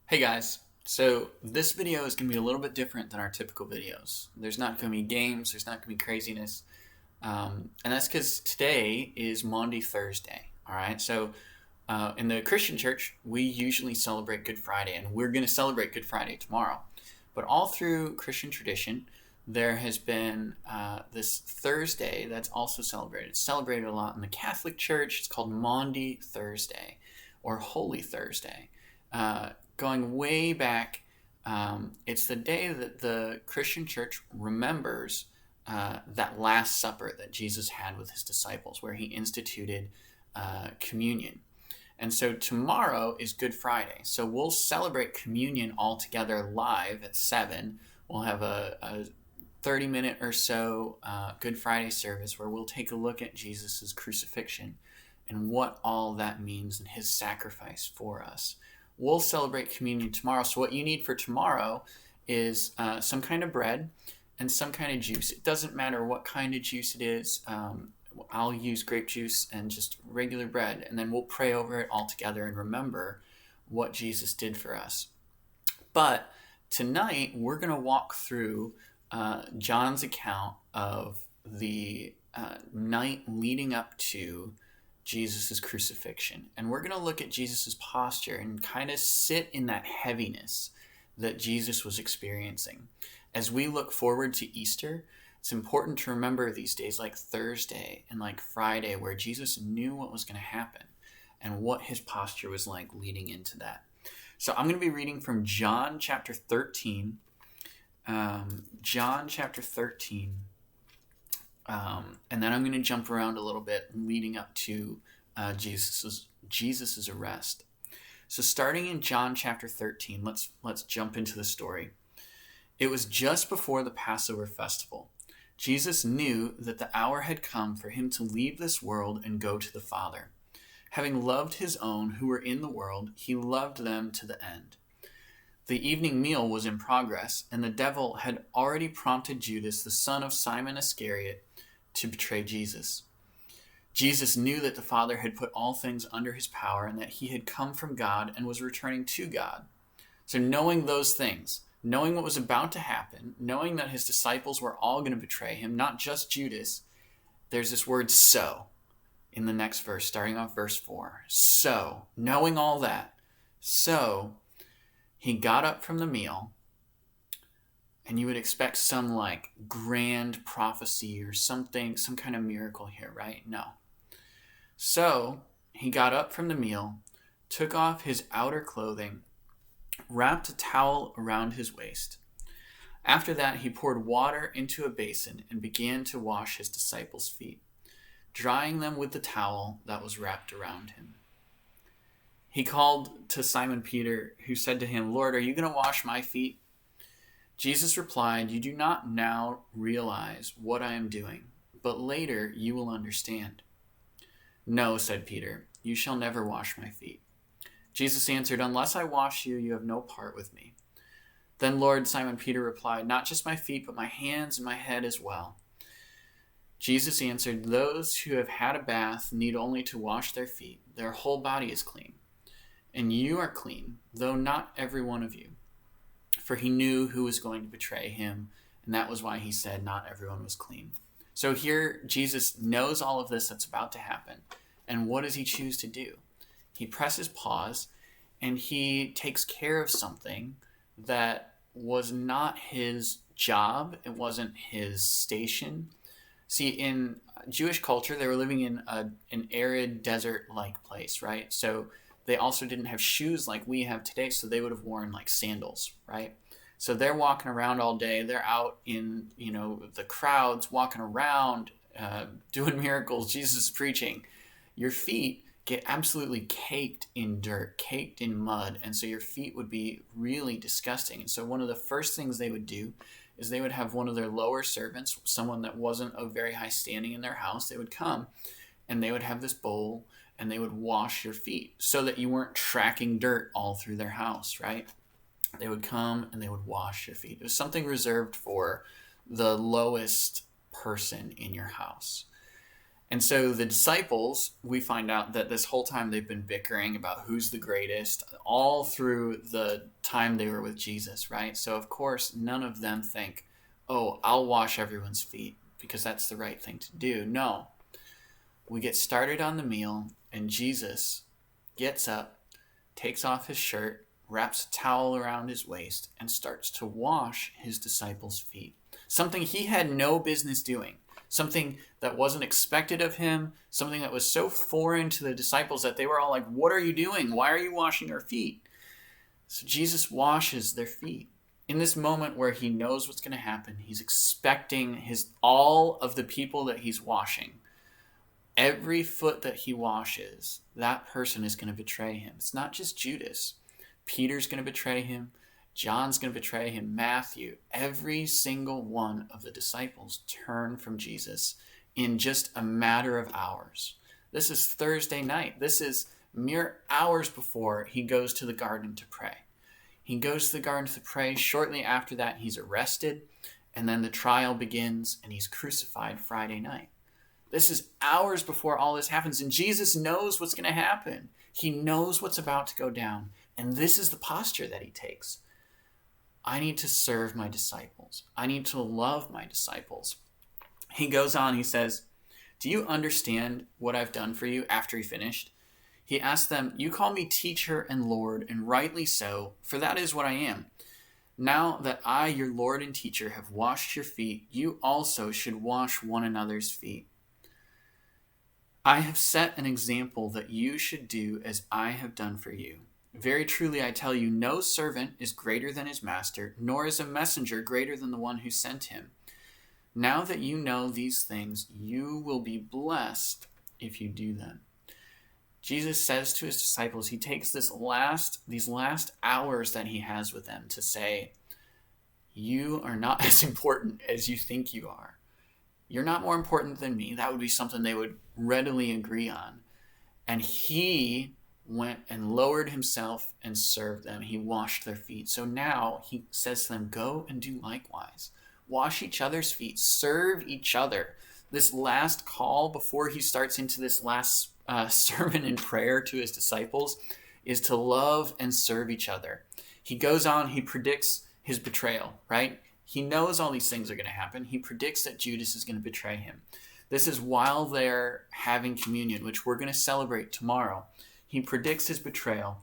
Hey guys, so this video is going to be a little bit different than our typical videos. There's not going to be games, there's not going to be craziness, and that's because today is Maundy Thursday, alright? So in the Christian church, we usually celebrate Good Friday, and we're going to celebrate Good Friday tomorrow. But all through Christian tradition, there has been this Thursday that's also celebrated. It's celebrated a lot in the Catholic Church. It's called Maundy Thursday, or Holy Thursday. Going way back, it's the day that the Christian church remembers that Last Supper that Jesus had with his disciples, where he instituted communion. And so tomorrow is Good Friday. So we'll celebrate communion all together live at 7. We'll have a 30-minute or so Good Friday service where we'll take a look at Jesus' crucifixion and what all that means and his sacrifice for us. We'll celebrate communion tomorrow. So what you need for tomorrow is some kind of bread and some kind of juice. It doesn't matter what kind of juice it is. I'll use grape juice and just regular bread, and then we'll pray over it all together and remember what Jesus did for us. But tonight, we're going to walk through John's account of the night leading up to Jesus' crucifixion. And we're going to look at Jesus' posture and kind of sit in that heaviness that Jesus was experiencing. As we look forward to Easter, it's important to remember these days like Thursday and like Friday, where Jesus knew what was going to happen and what his posture was like leading into that. So I'm going to be reading from John chapter 13. John chapter 13. And then I'm going to jump around a little bit leading up to Jesus's arrest. So starting in John chapter 13, let's jump into the story. It was just before the Passover festival. Jesus knew that the hour had come for him to leave this world and go to the Father. Having loved his own who were in the world, he loved them to the end. The evening meal was in progress, and the devil had already prompted Judas, the son of Simon Iscariot, to betray Jesus. Jesus knew that the Father had put all things under his power and that he had come from God and was returning to God. So knowing those things, knowing what was about to happen, knowing that his disciples were all going to betray him, not just Judas, there's this word "so" in the next verse, starting off verse 4. So, knowing all that, so he got up from the meal. And you would expect some like grand prophecy or something, some kind of miracle here, right? No. So he got up from the meal, took off his outer clothing, wrapped a towel around his waist. After that, he poured water into a basin and began to wash his disciples' feet, drying them with the towel that was wrapped around him. He called to Simon Peter, who said to him, "Lord, are you going to wash my feet?" Jesus replied, "You do not now realize what I am doing, but later you will understand." "No," said Peter, "you shall never wash my feet." Jesus answered, "Unless I wash you, you have no part with me." "Then, Lord," Simon Peter replied, "not just my feet, but my hands and my head as well." Jesus answered, "Those who have had a bath need only to wash their feet. Their whole body is clean. And you are clean, though not every one of you." For he knew who was going to betray him, and that was why he said not everyone was clean. So here, Jesus knows all of this that's about to happen. And what does he choose to do? He presses pause, and he takes care of something that was not his job. It wasn't his station. See, in Jewish culture, they were living in an arid desert-like place, right? So they also didn't have shoes like we have today, so they would have worn like sandals, right? So they're walking around all day. They're out in, the crowds, walking around, doing miracles. Jesus is preaching. Your feet get absolutely caked in dirt, caked in mud, and so your feet would be really disgusting. And so one of the first things they would do is they would have one of their lower servants, someone that wasn't of very high standing in their house, they would come and they would have this bowl and they would wash your feet so that you weren't tracking dirt all through their house, right? They would come and they would wash your feet. It was something reserved for the lowest person in your house. And so the disciples, we find out that this whole time they've been bickering about who's the greatest, all through the time they were with Jesus, right? So of course, none of them think, oh, I'll wash everyone's feet because that's the right thing to do. No, we get started on the meal, and Jesus gets up, takes off his shirt, wraps a towel around his waist, and starts to wash his disciples' feet. Something he had no business doing. Something that wasn't expected of him. Something that was so foreign to the disciples that they were all like, what are you doing? Why are you washing our feet? So Jesus washes their feet. In this moment where he knows what's going to happen, he's expecting all of the people that he's washing. Every foot that he washes, that person is going to betray him. It's not just Judas. Peter's going to betray him. John's going to betray him. Matthew. Every single one of the disciples turn from Jesus in just a matter of hours. This is Thursday night. This is mere hours before he goes to the garden to pray. He goes to the garden to pray. Shortly after that, he's arrested, and then the trial begins, and he's crucified Friday night. This is hours before all this happens, and Jesus knows what's going to happen. He knows what's about to go down, and this is the posture that he takes. I need to serve my disciples. I need to love my disciples. He goes on, he says, do you understand what I've done for you after he finished? He asked them, you call me teacher and Lord, and rightly so, for that is what I am. Now that I, your Lord and teacher, have washed your feet, you also should wash one another's feet. I have set an example that you should do as I have done for you. Very truly I tell you, no servant is greater than his master, nor is a messenger greater than the one who sent him. Now that you know these things, you will be blessed if you do them. Jesus says to his disciples, he takes these last hours that he has with them to say, you are not as important as you think you are. You're not more important than me. That would be something they would readily agree on. And he went and lowered himself and served them. He washed their feet. So now he says to them, go and do likewise. Wash each other's feet. Serve each other. This last call before he starts into this last sermon and prayer to his disciples is to love and serve each other. He goes on, he predicts his betrayal, right? He knows all these things are going to happen. He predicts that Judas is going to betray him. This is while they're having communion, which we're going to celebrate tomorrow. He predicts his betrayal.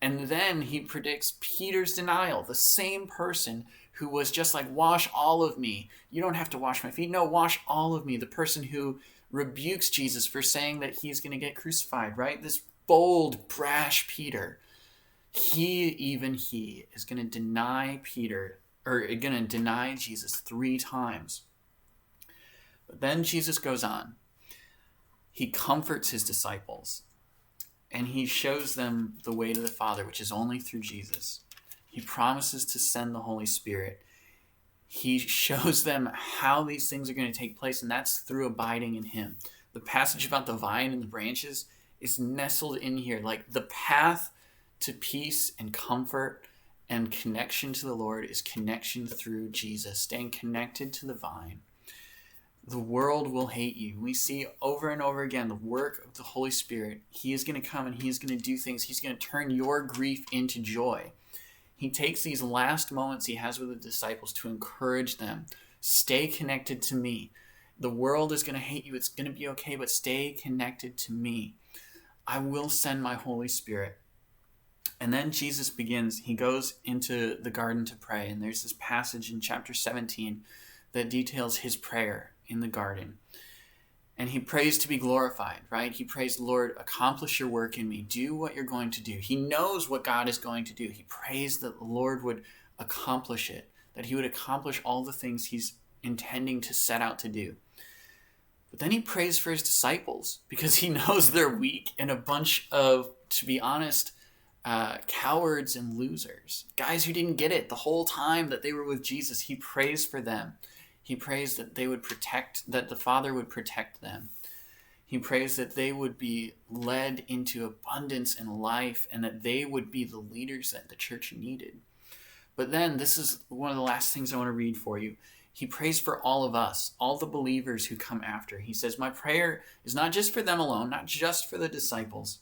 And then he predicts Peter's denial, the same person who was just like, wash all of me. You don't have to wash my feet. No, wash all of me. The person who rebukes Jesus for saying that he's going to get crucified, right? This bold, brash Peter. He is going to deny Jesus 3 times. But then Jesus goes on. He comforts his disciples, and he shows them the way to the Father, which is only through Jesus. He promises to send the Holy Spirit. He shows them how these things are going to take place, and that's through abiding in him. The passage about the vine and the branches is nestled in here. Like the path to peace and comfort and connection to the Lord is connection through Jesus, staying connected to the vine. The world will hate you. We see over and over again the work of the Holy Spirit. He is going to come and he is going to do things. He's going to turn your grief into joy. He takes these last moments he has with the disciples to encourage them. Stay connected to me. The world is going to hate you. It's going to be okay, but stay connected to me. I will send my Holy Spirit. And then Jesus begins. He goes into the garden to pray. And there's this passage in chapter 17 that details his prayer in the garden. And he prays to be glorified, right? He prays, Lord, accomplish your work in me. Do what you're going to do. He knows what God is going to do. He prays that the Lord would accomplish it, that he would accomplish all the things he's intending to set out to do. But then he prays for his disciples because he knows they're weak and a bunch of, to be honest, cowards and losers. Guys who didn't get it the whole time that they were with Jesus. He prays for them. He prays that that the Father would protect them. He prays that they would be led into abundance and life and that they would be the leaders that the church needed. But then this is one of the last things I want to read for you. He prays for all of us, all the believers who come after. He says, my prayer is not just for them alone, not just for the disciples.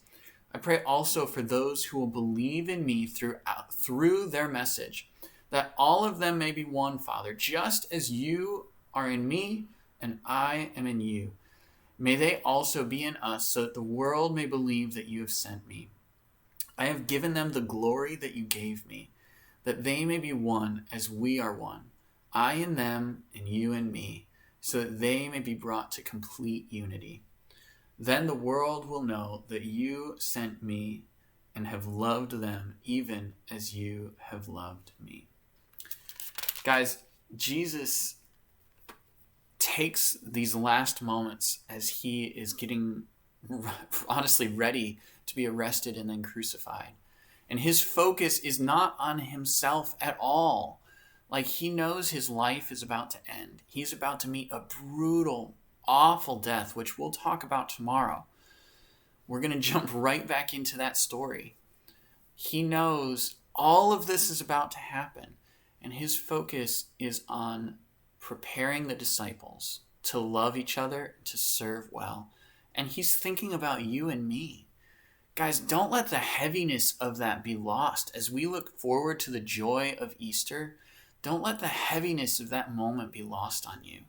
I pray also for those who will believe in me through their message, that all of them may be one, Father, just as you are in me and I am in you. May they also be in us, so that the world may believe that you have sent me. I have given them the glory that you gave me, that they may be one as we are one, I in them and you in me, so that they may be brought to complete unity. Then the world will know that you sent me and have loved them even as you have loved me. Guys, Jesus takes these last moments as he is getting honestly ready to be arrested and then crucified. And his focus is not on himself at all. Like, he knows his life is about to end. He's about to meet a brutal, awful death, which we'll talk about tomorrow. We're going to jump right back into that story. He knows all of this is about to happen, and his focus is on preparing the disciples to love each other, to serve well. And he's thinking about you and me. Guys, don't let the heaviness of that be lost. As we look forward to the joy of Easter, don't let the heaviness of that moment be lost on you.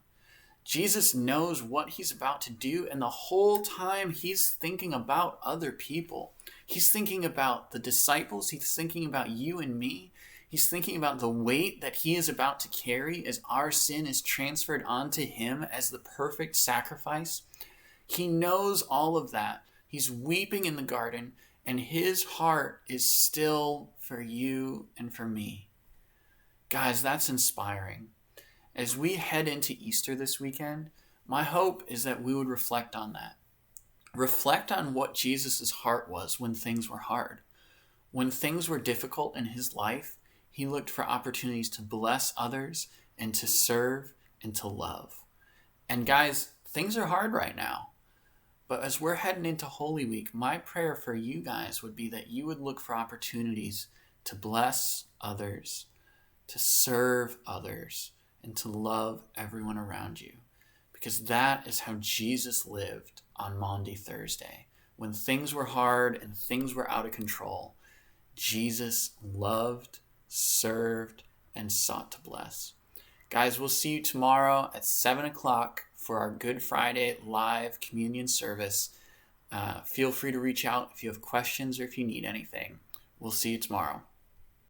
Jesus knows what he's about to do, and the whole time he's thinking about other people. He's thinking about the disciples. He's thinking about you and me. He's thinking about the weight that he is about to carry as our sin is transferred onto him as the perfect sacrifice. He knows all of that. He's weeping in the garden, and his heart is still for you and for me. Guys, that's inspiring. As we head into Easter this weekend, my hope is that we would reflect on that. Reflect on what Jesus' heart was when things were hard. When things were difficult in his life, he looked for opportunities to bless others and to serve and to love. And guys, things are hard right now. But as we're heading into Holy Week, my prayer for you guys would be that you would look for opportunities to bless others, to serve others, and to love everyone around you. Because that is how Jesus lived on Maundy Thursday. When things were hard and things were out of control, Jesus loved, served, and sought to bless. Guys, we'll see you tomorrow at 7 o'clock for our Good Friday live communion service. Feel free to reach out if you have questions or if you need anything. We'll see you tomorrow.